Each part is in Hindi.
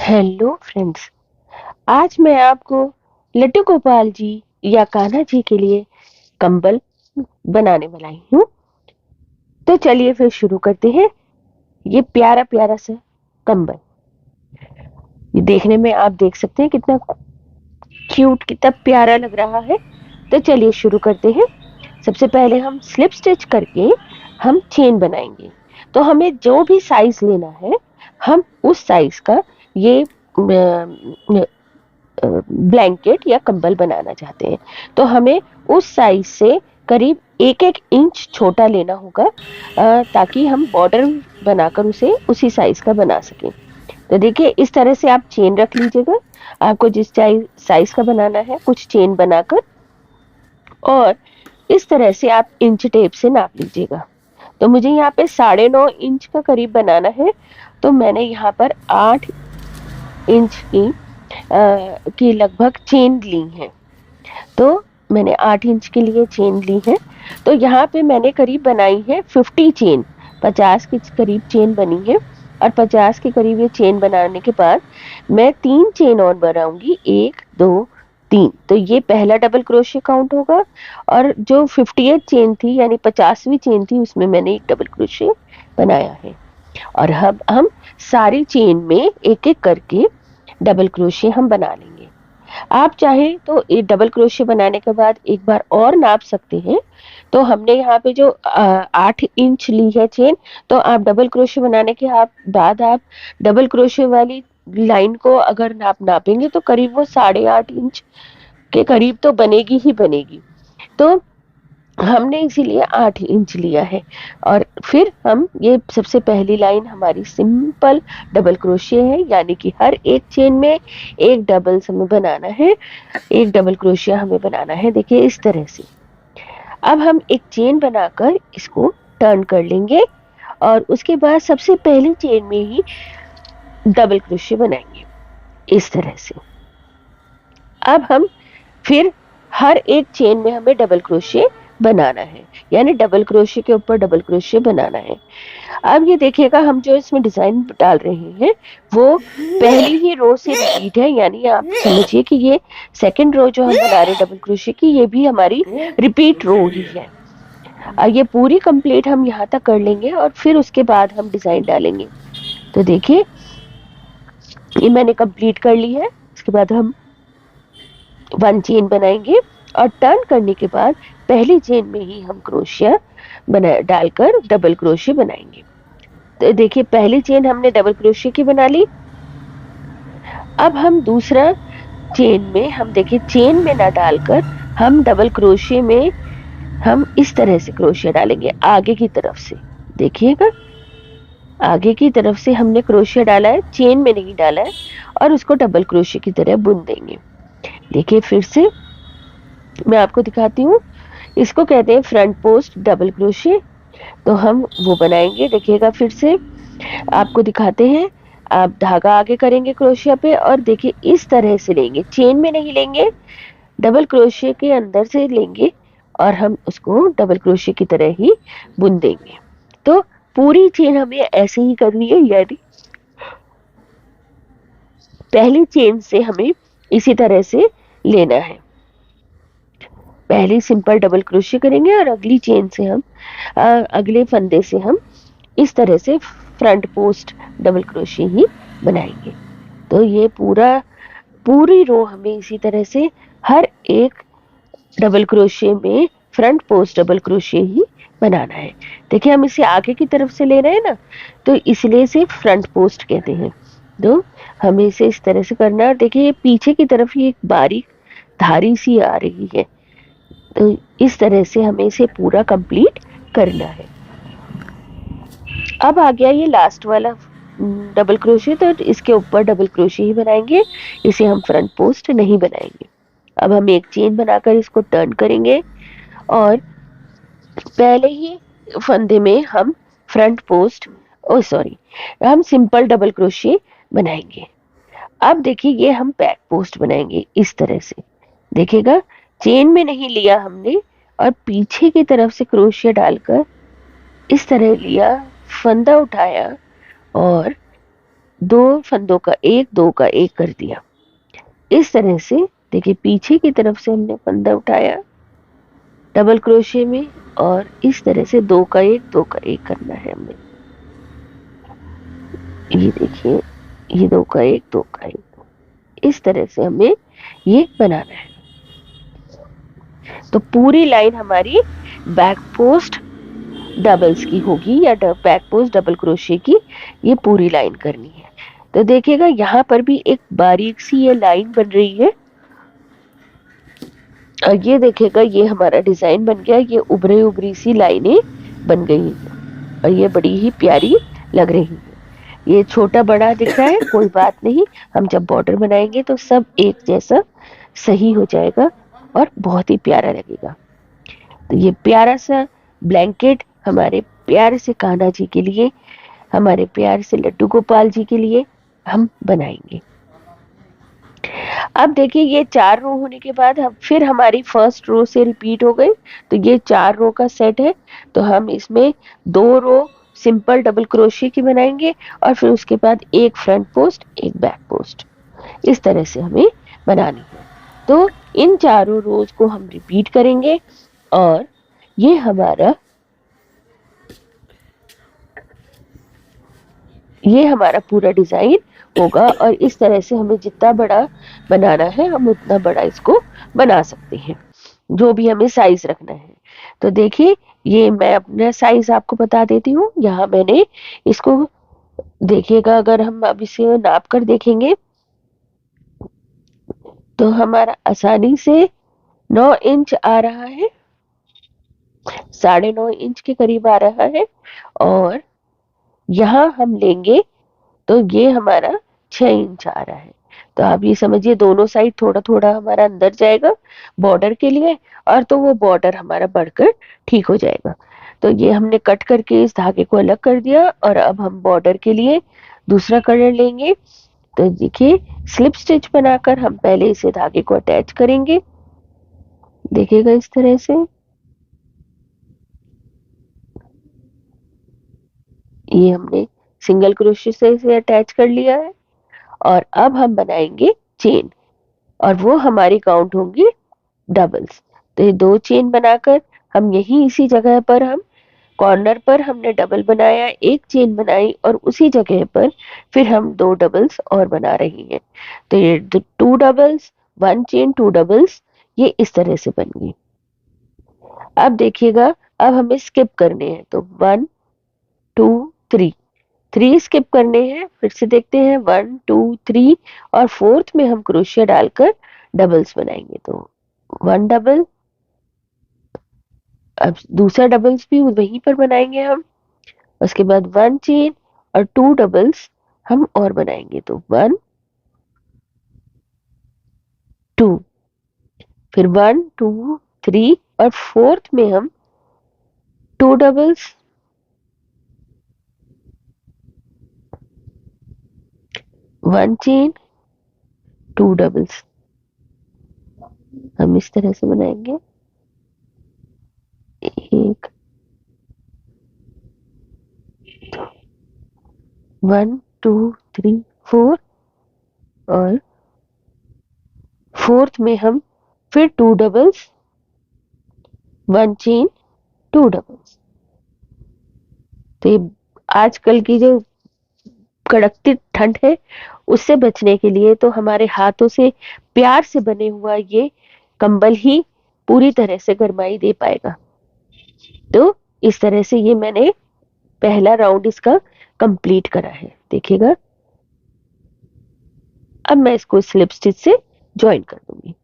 Hello friends. आज मैं आपको लट्टू गोपाल जी या कान्हा जी के लिए कंबल बनाने वाली हूँ। तो चलिए फिर शुरू करते हैं। ये प्यारा प्यारा सा कंबल, ये देखने में आप देख सकते हैं कितना क्यूट, कितना प्यारा लग रहा है। तो चलिए शुरू करते हैं। सबसे पहले हम स्लिप स्टिच करके हम चेन बनाएंगे। तो हमें जो भी साइज लेना है, हम उस साइज का ये ब्लैंकेट या कंबल बनाना चाहते हैं, तो हमें उस साइज से करीब 1-1 इंच छोटा लेना होगा, ताकि हम बॉर्डर बनाकर उसे उसी साइज का बना सकें। तो देखिए, इस तरह से आप चेन रख लीजिएगा। आपको जिस साइज का बनाना है, कुछ चेन बनाकर, और इस तरह से आप इंच टेप से नाप लीजिएगा। तो मुझे यहाँ पे 9.5 इंच का करीब बनाना है, तो मैंने यहाँ पर 8 इंच की लगभग चेन ली है। तो मैंने 8 इंच के लिए चेन ली है। तो यहाँ पे मैंने करीब बनाई है 50 चेन, 50 के करीब चेन बनी है। और 50 के करीब ये चेन बनाने के बाद मैं 3 चेन और बनाऊंगी, 1, 2, 3। तो ये पहला डबल क्रोशे काउंट होगा। और जो 58 चेन थी, यानी 50वीं चेन थी, उसमें मैंने एक डबल क्रोशे बनाया है। और अब हम सारी चेन में एक एक करके डबल क्रोशे हम बना लेंगे। आप चाहें तो ये डबल क्रोशे बनाने के बाद एक बार और नाप सकते हैं। तो हमने यहाँ पे जो 8 इंच ली है चेन, तो आप डबल क्रोशे बनाने के बाद आप डबल क्रोशे वाली लाइन को अगर नापेंगे, तो करीब वो 8.5 इंच के करीब तो बनेगी ही बनेगी। तो हमने इसीलिए 8 इंच लिया है। और फिर हम ये सबसे पहली लाइन हमारी सिंपल डबल क्रोशिया है, यानी कि हर एक चेन में एक डबल हमें बनाना है, एक डबल क्रोशिया हमें बनाना है। देखिए इस तरह से। अब हम एक चेन बनाकर इसको टर्न कर लेंगे, और उसके बाद सबसे पहली चेन में ही डबल क्रोशिया बनाएंगे इस तरह से। अब हम फिर हर एक चेन में हमें डबल क्रोशिया बनाना है, यानी डबल क्रोशिया के ऊपर डबल क्रोशिया बनाना है। अब ये देखिएगा, हम जो इसमें डिजाइन डाल रहे हैं वो पहली ही रो से रिपीट है, यानी आप समझिए कि ये सेकंड रो जो हम बना रहे हैं डबल क्रोशिया की, ये भी हमारी रिपीट रो ही है। ये पूरी कंप्लीट हम यहाँ तक कर लेंगे, और फिर उसके बाद हम डिजाइन डालेंगे। तो देखिए, ये मैंने कंप्लीट कर ली है। इसके बाद हम 1 चेन बनाएंगे, और टर्न करने के बाद पहली चेन में ही हम क्रोशिया डालकर डबल क्रोशिया बनाएंगे। तो देखिए, पहली चेन हमने डबल क्रोशिया की बना ली। अब हम दूसरा चेन में, हम देखिए चेन में ना डालकर हम डबल क्रोशिया में हम इस तरह से क्रोशिया डालेंगे आगे की तरफ से। देखिएगा, आगे की तरफ से हमने क्रोशिया डाला है, चेन में नहीं डाला है, और उसको डबल क्रोशिया की तरह बुन देंगे। देखिए फिर से मैं आपको दिखाती हूँ। इसको कहते हैं फ्रंट पोस्ट डबल क्रोशिया। तो हम वो बनाएंगे। देखिएगा, फिर से आपको दिखाते हैं। आप धागा आगे करेंगे क्रोशिया पे, और देखिए इस तरह से लेंगे, चेन में नहीं लेंगे, डबल क्रोशिया के अंदर से लेंगे, और हम उसको डबल क्रोशिया की तरह ही बुन देंगे। तो पूरी चेन हमें ऐसे ही करनी है, यानी पहली चेन से हमें इसी तरह से लेना है। पहले सिंपल डबल क्रोशिया करेंगे, और अगली चेन से हम अगले फंदे से हम इस तरह से फ्रंट पोस्ट डबल क्रोशिया ही बनाएंगे। तो ये पूरी रो हमें इसी तरह से हर एक डबल क्रोशिया में फ्रंट पोस्ट डबल क्रोशिया ही बनाना है। देखिए, हम इसे आगे की तरफ से ले रहे हैं ना, तो इसलिए इसे फ्रंट पोस्ट कहते हैं। तो हमें इसे इस तरह से करना है। देखिए, पीछे की तरफ ही एक बारीक धारी सी आ रही है। तो इस तरह से हमें इसे पूरा कंप्लीट करना है। अब आ गया ये लास्ट वाला डबल क्रोशिया, तो इसके ऊपर डबल क्रोशिया ही बनाएंगे, इसे हम फ्रंट पोस्ट नहीं बनाएंगे। अब हम एक चेन बनाकर इसको टर्न करेंगे, और पहले ही फंदे में हम फ्रंट पोस्ट, हम सिंपल डबल क्रोशिया बनाएंगे। अब देखिए, ये हम बैक पोस्ट बनाएंगे इस तरह से। देखिएगा, चेन में नहीं लिया हमने, और पीछे की तरफ से क्रोशिया डालकर इस तरह लिया, फंदा उठाया, और दो फंदों का एक, दो का एक कर दिया। इस तरह से देखिए पीछे की तरफ से हमने फंदा उठाया डबल क्रोशिया में, और इस तरह से दो का एक, दो का एक करना है हमें। ये देखिए, ये दो का एक, दो का एक, इस तरह से हमें ये बनाना है। तो पूरी लाइन हमारी बैक पोस्ट डबल्स की होगी, या बैक पोस्ट डबल क्रोशिया की ये पूरी लाइन करनी है। तो देखिएगा यहाँ पर भी एक बारीक सी ये लाइन बन रही है, और ये देखिएगा ये हमारा डिजाइन बन गया, ये उभरी उभरी सी लाइनें बन गई हैं और ये बड़ी ही प्यारी लग रही है। ये छोटा बड़ा दिख रहा है, कोई बात नहीं, हम जब बॉर्डर बनाएंगे तो सब एक जैसा सही हो जाएगा और बहुत ही प्यारा लगेगा। तो ये प्यारा सा ब्लैंकेट हमारे प्यारे से कान्हा जी के लिए, हमारे प्यारे से लड्डू गोपाल जी के लिए हम बनाएंगे। अब देखिए ये 4 रो होने के बाद हम फिर हमारी फर्स्ट रो से रिपीट हो गई, तो ये 4 रो का सेट है। तो हम इसमें 2 रो सिंपल डबल क्रोशिया की बनाएंगे और फिर उसके बाद एक फ्रंट पोस्ट, एक बैक पोस्ट, इस तरह से हमें बनानी है। तो इन चारों रोज को हम रिपीट करेंगे और ये हमारा पूरा डिजाइन होगा। और इस तरह से हमें जितना बड़ा बनाना है हम उतना बड़ा इसको बना सकते हैं, जो भी हमें साइज रखना है। तो देखिए ये मैं अपना साइज आपको बता देती हूँ। यहाँ मैंने इसको देखिएगा, अगर हम अब इसे नाप कर देखेंगे तो हमारा आसानी से 9 इंच आ रहा है, 9.5 इंच के करीब आ रहा है। और यहाँ हम लेंगे तो ये हमारा 6 इंच आ रहा है। तो आप ये समझिए दोनों साइड थोड़ा थोड़ा हमारा अंदर जाएगा बॉर्डर के लिए, और तो वो बॉर्डर हमारा बढ़कर ठीक हो जाएगा। तो ये हमने कट करके इस धागे को अलग कर दिया, और अब हम बॉर्डर के लिए दूसरा कलर लेंगे। तो देखिए स्लिप स्टिच बनाकर हम पहले इसे धागे को अटैच करेंगे, देखिएगा इस तरह से। ये हमने सिंगल क्रोशे से इसे अटैच कर लिया है, और अब हम बनाएंगे चेन, और वो हमारी काउंट होंगी डबल्स। तो ये 2 चेन बनाकर हम यही इसी जगह पर हम कॉर्नर पर हमने डबल बनाया, एक चेन बनाई, और उसी जगह पर फिर हम 2 डबल्स और बना रही हैं। तो ये 2 डबल्स, 1 चेन, 2 डबल्स, ये इस तरह से बन गई। अब देखिएगा अब हमें स्किप करने हैं, तो 1 2 3 स्किप करने हैं। फिर से देखते हैं 1 2 3, और फोर्थ में हम क्रोशिया डालकर डबल्स बनाएंगे। तो 1 डबल, अब दूसरा डबल्स भी वहीं पर बनाएंगे हम। उसके बाद 1 चेन और 2 डबल्स हम और बनाएंगे। तो 1 2, फिर 1 2 3, और फोर्थ में हम 2 डबल्स, 1 चेन, 2 डबल्स, हम इस तरह से बनाएंगे। 1 1 2 3 4, और फोर्थ में हम फिर 2 डबल्स, 1 चेन, 2 डबल्स। तो ये आजकल की जो कड़कती ठंड है उससे बचने के लिए तो हमारे हाथों से प्यार से बने हुआ ये कंबल ही पूरी तरह से गर्माई दे पाएगा। तो इस तरह से ये मैंने पहला राउंड इसका कंप्लीट करा है, देखिएगा। अब मैं इसको स्लिप स्टिच से ज्वाइन कर दूंगी।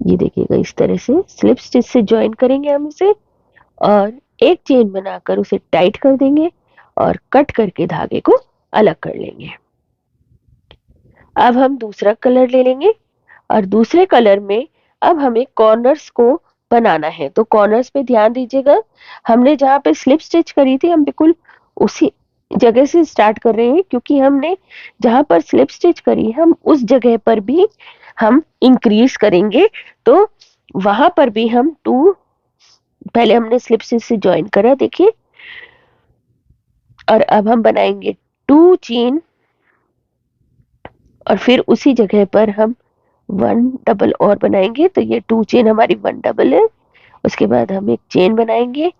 ये देखिएगा इस तरह से स्लिप स्टिच से ज्वाइन करेंगे हम इसे, और एक चेन बनाकर उसे टाइट कर देंगे और कट करके धागे को अलग कर लेंगे। अब हम दूसरा कलर ले लेंगे, और दूसरे कलर में अब हमें कॉर्नर्स को बनाना है। तो कॉर्नर्स पे ध्यान दीजिएगा, हमने जहाँ पे स्लिप स्टिच करी थी हम बिल्कुल उसी जगह से स्टार्ट कर रहे हैं, क्योंकि हमने जहाँ पर स्लिप स्टिच करी हम उस जगह पर भी हम इंक्रीज करेंगे। तो वहां पर भी हम 2, पहले हमने स्लिप स्टिच से ज्वाइन करा देखिए, और अब हम बनाएंगे 2 चेन और फिर उसी जगह पर हम 1 डबल और बनाएंगे। तो ये 2 चेन हमारी 1 डबल है। उसके बाद हम एक चेन बनाएंगे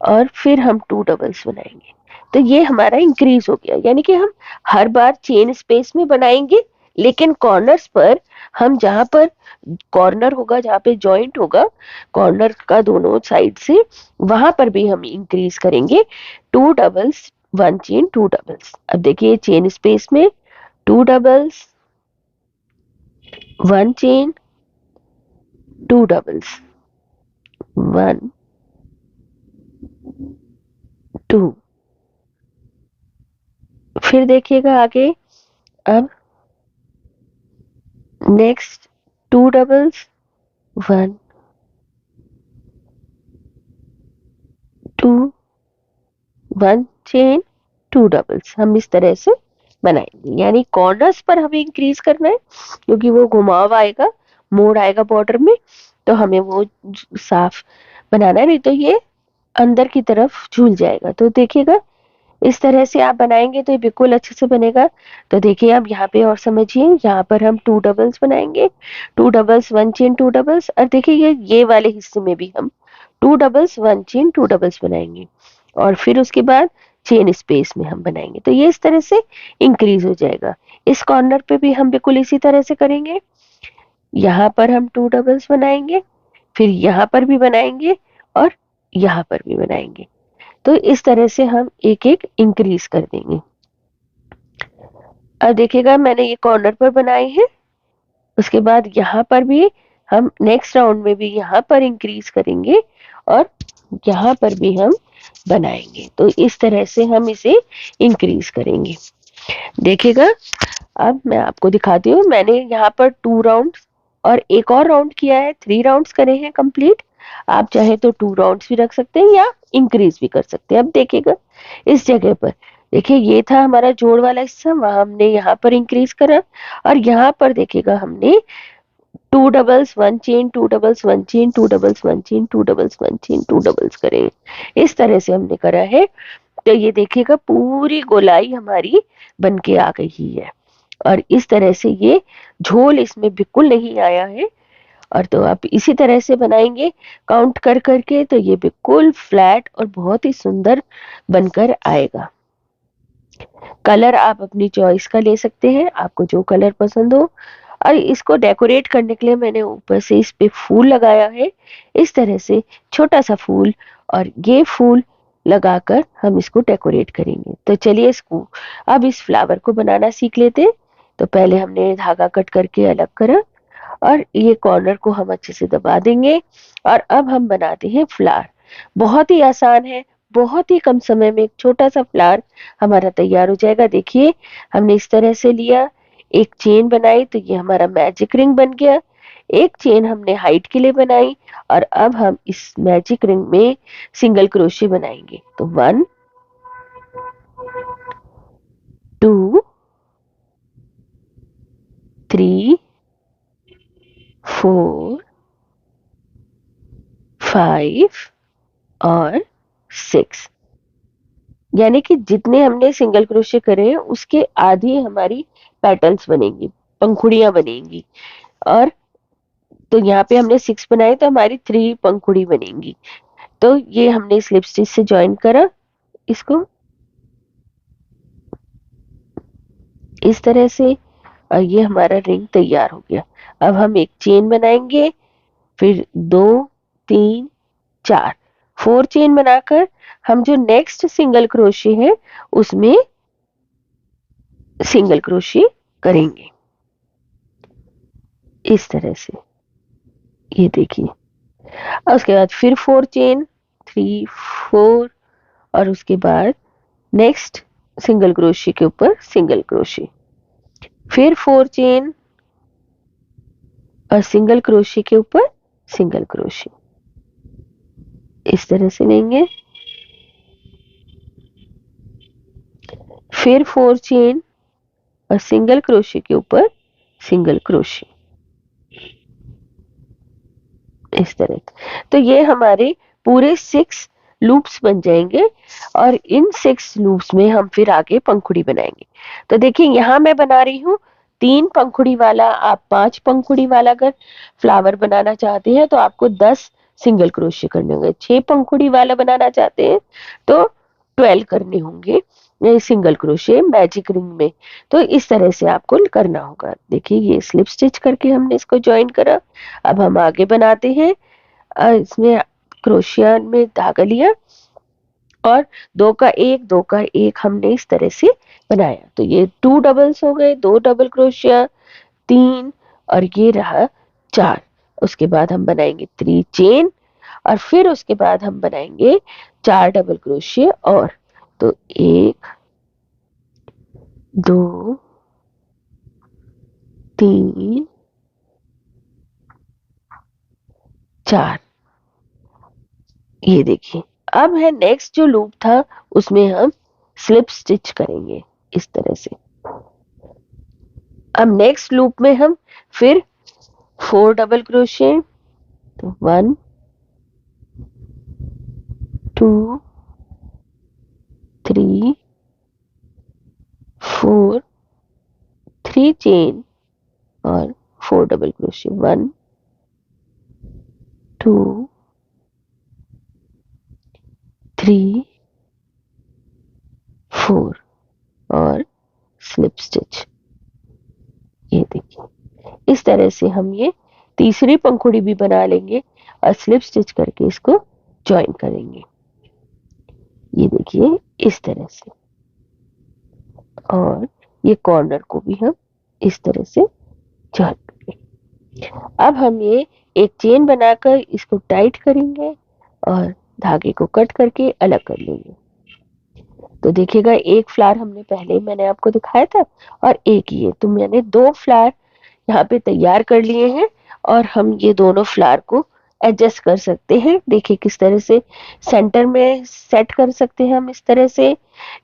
और फिर हम 2 डबल्स बनाएंगे। तो ये हमारा इंक्रीज हो गया, यानी कि हम हर बार चेन स्पेस में बनाएंगे, लेकिन कॉर्नर्स पर हम जहां पर कॉर्नर होगा, जहां पे जॉइंट होगा कॉर्नर का दोनों साइड से, वहां पर भी हम इंक्रीज करेंगे 2 डबल्स 1 चेन 2 डबल्स। अब देखिए चेन स्पेस में 2 डबल्स 1 चेन 2 डबल्स 1 2। फिर देखिएगा आगे, अब नेक्स्ट 2 डबल्स 1 2 1 चेन 2 डबल्स हम इस तरह से बनाएंगे। यानी कॉर्नर्स पर हमें इंक्रीज करना है, क्योंकि वो घुमाव आएगा, मोड़ आएगा बॉर्डर में, तो हमें वो साफ बनाना है, नहीं तो ये अंदर की तरफ झूल जाएगा। तो देखिएगा इस तरह से आप बनाएंगे तो ये बिल्कुल अच्छे से बनेगा। तो देखिए आप यहाँ पे और समझिए, यहाँ पर हम 2 डबल्स बनाएंगे, 2 डबल्स 1 चेन 2 डबल्स, और देखिए ये वाले हिस्से में भी हम 2 डबल्स 1 चेन 2 डबल्स बनाएंगे, और फिर उसके बाद चेन स्पेस में हम बनाएंगे। तो ये इस तरह से इंक्रीज हो जाएगा। इस कॉर्नर पे भी हम बिल्कुल इसी तरह से करेंगे। यहाँ पर हम 2 डबल्स बनाएंगे, फिर यहाँ पर भी बनाएंगे और यहाँ पर भी बनाएंगे। तो इस तरह से हम एक एक इंक्रीज कर देंगे। अब देखिएगा मैंने ये कॉर्नर पर बनाए हैं, उसके बाद यहाँ पर भी हम नेक्स्ट राउंड में भी यहाँ पर इंक्रीज करेंगे और यहाँ पर भी हम बनाएंगे। तो इस तरह से हम इसे इंक्रीज करेंगे। देखिएगा अब मैं आपको दिखाती हूँ, मैंने यहाँ पर 2 राउंड और एक और राउंड किया है, 3 राउंड्स करे हैं कंप्लीट। आप चाहे तो 2 राउंड्स भी रख सकते हैं या इंक्रीज भी कर सकते हैं। अब देखिएगा इस जगह पर, देखिए ये था हमारा जोड़ वाला हिस्सा, वहां हमने यहाँ पर इंक्रीज करा, और यहाँ पर देखिएगा हमने 2 doubles 1 chain 2 doubles 1 chain 2 doubles 1 chain 2 doubles 1 chain 2 doubles करे। इस तरह से हमने करा है। तो ये देखिएगा पूरी गोलाई हमारी बन के आ गई है, और इस तरह से ये झोल इसमें बिल्कुल नहीं आया है। और तो आप इसी तरह से बनाएंगे काउंट कर करके, तो ये बिल्कुल फ्लैट और बहुत ही सुंदर बनकर आएगा। कलर आप अपनी चॉइस का ले सकते हैं, आपको जो कलर पसंद हो। और इसको डेकोरेट करने के लिए मैंने ऊपर से इस पे फूल लगाया है, इस तरह से छोटा सा फूल, और ये फूल लगाकर हम इसको डेकोरेट करेंगे। तो चलिए इसको अब इस फ्लावर को बनाना सीख लेते हैं। तो पहले हमने धागा कट करके अलग करा, और ये कॉर्नर को हम अच्छे से दबा देंगे, और अब हम बनाते हैं फ्लावर। बहुत ही आसान है, बहुत ही कम समय में एक छोटा सा फ्लावर हमारा तैयार हो जाएगा। देखिए हमने इस तरह से लिया, एक चेन बनाई, तो ये हमारा मैजिक रिंग बन गया। एक चेन हमने हाइट के लिए बनाई, और अब हम इस मैजिक रिंग में सिंगल क्रोशे बनाएंगे। तो 1 2 3 4 5 और 6। यानी कि जितने हमने सिंगल क्रोशे करे हैं उसके आधी हमारी पेटल्स बनेंगी, पंखुड़ियां बनेंगी। और तो यहाँ पे हमने 6 बनाए, तो हमारी 3 पंखुड़ी बनेंगी। तो ये हमने स्लिप स्टिच से ज्वाइन करा इसको इस तरह से, और ये हमारा रिंग तैयार हो गया। अब हम एक चेन बनाएंगे, फिर 2 3 4 4 चेन बनाकर हम जो नेक्स्ट सिंगल क्रोशे है उसमें सिंगल क्रोशे करेंगे इस तरह से। ये देखिए, और उसके बाद फिर 4 चेन 3 4, और उसके बाद नेक्स्ट सिंगल क्रोशे के ऊपर सिंगल क्रोशे, फिर 4 चेन और सिंगल क्रोशे के ऊपर सिंगल क्रोशे, इस तरह से लेंगे। फिर 4 चेन और सिंगल क्रोशे के ऊपर सिंगल क्रोशे, इस तरह। तो ये हमारे पूरे 6 लूप्स बन जाएंगे और इन 6 लूप्स में हम फिर आगे पंखुड़ी बनाएंगे। तो देखिए यहाँ मैं बना रही हूँ 3 पंखुड़ी वाला। आप 5 पंखुड़ी वाला अगर फ्लावर बनाना चाहते हैं तो आपको 10 सिंगल क्रोशिया करने होंगे। 6 पंखुड़ी वाला बनाना चाहते हैं तो 12 करने होंगे सिंगल क्रोशिया मैजिक रिंग में। तो इस तरह से आपको करना होगा। देखिए ये स्लिप स्टिच करके हमने इसको ज्वाइन करा। अब हम आगे बनाते हैं। इसमें क्रोशिया में धागा लिया और 2 का 1 2 का 1 हमने इस तरह से बनाया। तो ये 2 डबल्स हो गए, 2 डबल क्रोशिया, 3 और ये रहा 4। उसके बाद हम बनाएंगे 3 चेन और फिर उसके बाद हम बनाएंगे 4 डबल क्रोशिया और। तो 1 2 3 4। ये देखिए अब है नेक्स्ट जो लूप था उसमें हम स्लिप स्टिच करेंगे इस तरह से। अब नेक्स्ट लूप में हम फिर 4 डबल क्रोशिया, तो 1 2 3 4 3 चेन और 4 डबल क्रोशिया, 1 2 3 4 और स्लिप स्टिच। ये देखिए इस तरह से हम ये तीसरी पंखुड़ी भी बना लेंगे और स्लिप स्टिच करके इसको ज्वाइन करेंगे। ये देखिए इस तरह से और ये कॉर्नर को भी हम इस तरह से ज्वाइन करेंगे। अब हम ये एक चेन बनाकर इसको टाइट करेंगे और धागे को कट करके अलग कर लेंगे। तो देखिएगा एक फ्लावर हमने पहले मैंने आपको दिखाया था और एक ये, तो मैंने 2 फ्लावर यहाँ पे तैयार कर लिए हैं और हम ये दोनों फ्लावर को एडजस्ट कर सकते हैं। देखिए किस तरह से सेंटर में सेट कर सकते हैं हम इस तरह से,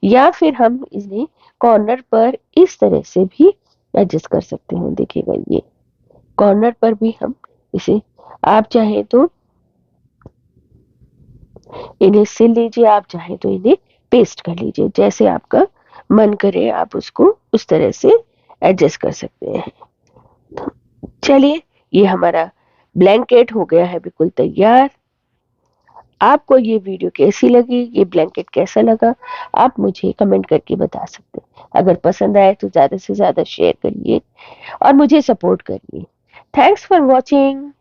या फिर हम इन्हें कॉर्नर पर इस तरह से भी एडजस्ट कर सकते हैं। देखिएगा ये कॉर्नर पर भी हम इसे, आप चाहें तो इन्हें सिल लीजिए, आप चाहें तो इन्हें पेस्ट कर लीजिए, जैसे आपका मन करे आप उसको उस तरह से एडजस्ट कर सकते हैं। तो चलिए ये हमारा ब्लैंकेट हो गया है बिल्कुल तैयार। आपको ये वीडियो कैसी लगी, ये ब्लैंकेट कैसा लगा, आप मुझे कमेंट करके बता सकते हैं। अगर पसंद आए तो ज्यादा से ज्यादा शेयर करिए और मुझे सपोर्ट करिए। Thanks for watching.